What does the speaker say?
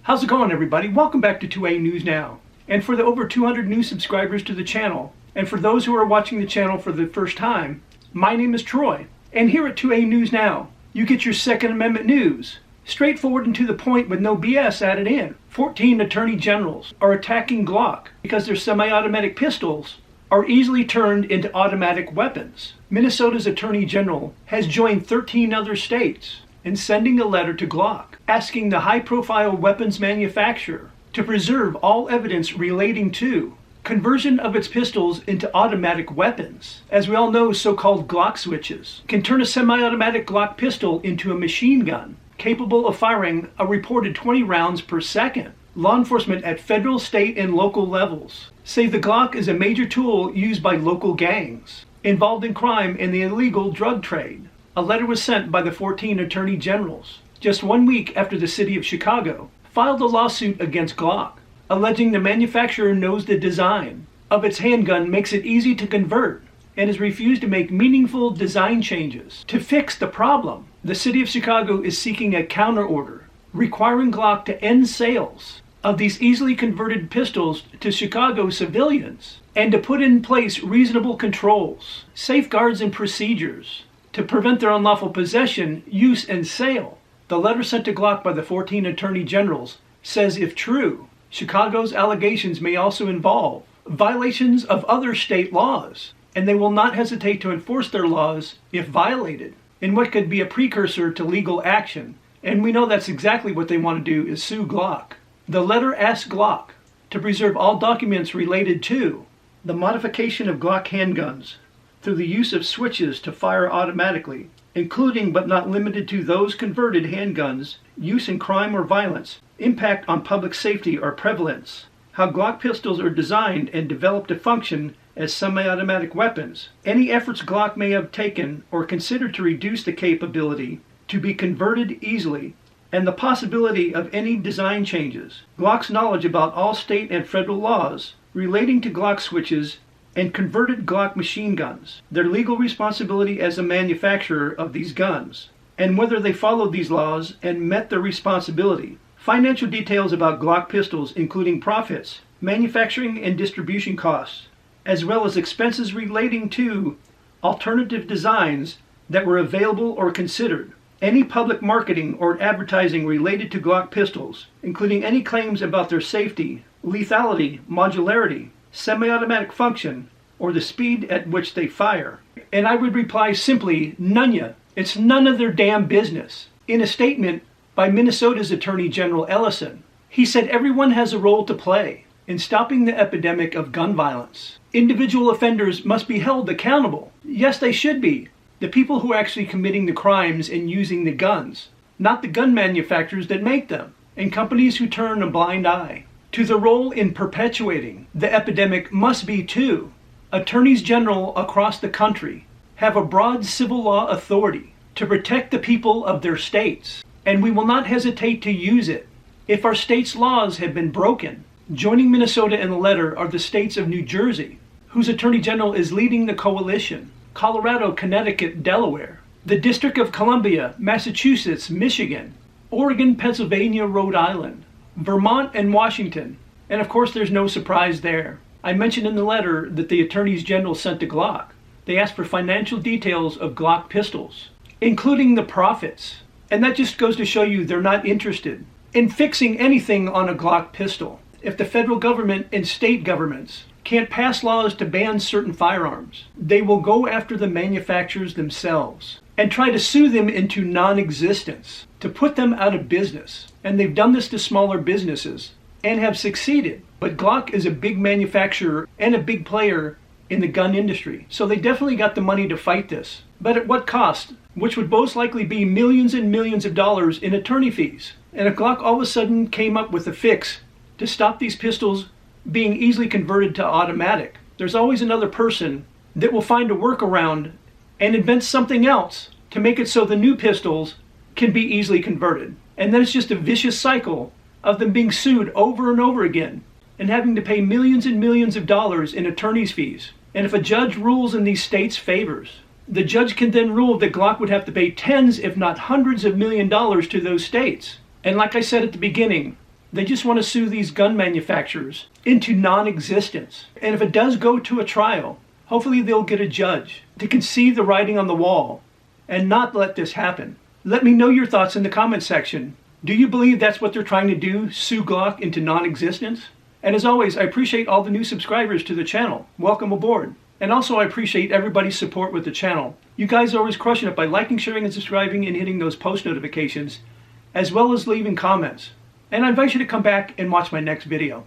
How's it going, everybody? Welcome back to 2A News Now. And for the over 200 new subscribers to the channel, and for those who are watching the channel for the first time, my name is Troy. And here at 2A News Now, you get your Second Amendment news. Straightforward and to the point with no BS added in. 14 attorney generals are attacking Glock because their semi-automatic pistols are easily turned into automatic weapons. Minnesota's attorney general has joined 13 other states in sending a letter to Glock asking the high-profile weapons manufacturer to preserve all evidence relating to conversion of its pistols into automatic weapons. As we all know, so-called Glock switches can turn a semi-automatic Glock pistol into a machine gun capable of firing a reported 20 rounds per second. Law enforcement at federal, state, and local levels say the Glock is a major tool used by local gangs involved in crime and the illegal drug trade. A letter was sent by the 14 attorney generals just 1 week after the city of Chicago filed a lawsuit against Glock, alleging the manufacturer knows the design of its handgun makes it easy to convert and has refused to make meaningful design changes. To fix the problem, the city of Chicago is seeking a counter order requiring Glock to end sales of these easily converted pistols to Chicago civilians and to put in place reasonable controls, safeguards, and procedures to prevent their unlawful possession, use, and sale. The letter sent to Glock by the 14 attorney generals says if true, Chicago's allegations may also involve violations of other state laws, and they will not hesitate to enforce their laws if violated, in what could be a precursor to legal action. And we know that's exactly what they want to do, is sue Glock. The letter asks Glock to preserve all documents related to the modification of Glock handguns through the use of switches to fire automatically, including but not limited to those converted handguns, use in crime or violence, impact on public safety or prevalence, how Glock pistols are designed and developed to function as semi-automatic weapons, any efforts Glock may have taken or considered to reduce the capability to be converted easily, and the possibility of any design changes, Glock's knowledge about all state and federal laws relating to Glock switches and converted Glock machine guns, their legal responsibility as a manufacturer of these guns, and whether they followed these laws and met their responsibility. Financial details about Glock pistols, including profits, manufacturing and distribution costs, as well as expenses relating to alternative designs that were available or considered. Any public marketing or advertising related to Glock pistols, including any claims about their safety, lethality, modularity, semi-automatic function, or the speed at which they fire. And I would reply simply, none ya. It's none of their damn business. In a statement by Minnesota's Attorney General Ellison, he said everyone has a role to play in stopping the epidemic of gun violence. Individual offenders must be held accountable. Yes, they should be. The people who are actually committing the crimes and using the guns, not the gun manufacturers that make them, and companies who turn a blind eye to the role in perpetuating the epidemic must be too. Attorneys general across the country have a broad civil law authority to protect the people of their states, and we will not hesitate to use it if our state's laws have been broken. Joining Minnesota in the letter are the states of New Jersey, whose attorney general is leading the coalition, Colorado, Connecticut, Delaware, the District of Columbia, Massachusetts, Michigan, Oregon, Pennsylvania, Rhode Island, Vermont, and Washington. And of course, there's no surprise there. I mentioned in the letter that the attorneys general sent to Glock. They asked for financial details of Glock pistols, including the profits. And that just goes to show you they're not interested in fixing anything on a Glock pistol. If the federal government and state governments can't pass laws to ban certain firearms, they will go after the manufacturers themselves and try to sue them into non-existence, to put them out of business. And they've done this to smaller businesses and have succeeded. But Glock is a big manufacturer and a big player in the gun industry, so they definitely got the money to fight this. But at what cost? Which would most likely be millions and millions of dollars in attorney fees. And if Glock all of a sudden came up with a fix to stop these pistols being easily converted to automatic, there's always another person that will find a workaround and invent something else to make it so the new pistols can be easily converted. And then it's just a vicious cycle of them being sued over and over again and having to pay millions and millions of dollars in attorney's fees. And if a judge rules in these states' favors, the judge can then rule that Glock would have to pay tens, if not hundreds of $1 million to those states. And like I said at the beginning, They just want to sue these gun manufacturers into non-existence. And if it does go to a trial, hopefully they'll get a judge that can see the writing on the wall and not let this happen. Let me know your thoughts in the comment section. Do you believe that's what they're trying to do, sue Glock into non-existence? And as always, I appreciate all the new subscribers to the channel. Welcome aboard. And also I appreciate everybody's support with the channel. You guys are always crushing it by liking, sharing, and subscribing and hitting those post notifications, as well as leaving comments. And I invite you to come back and watch my next video.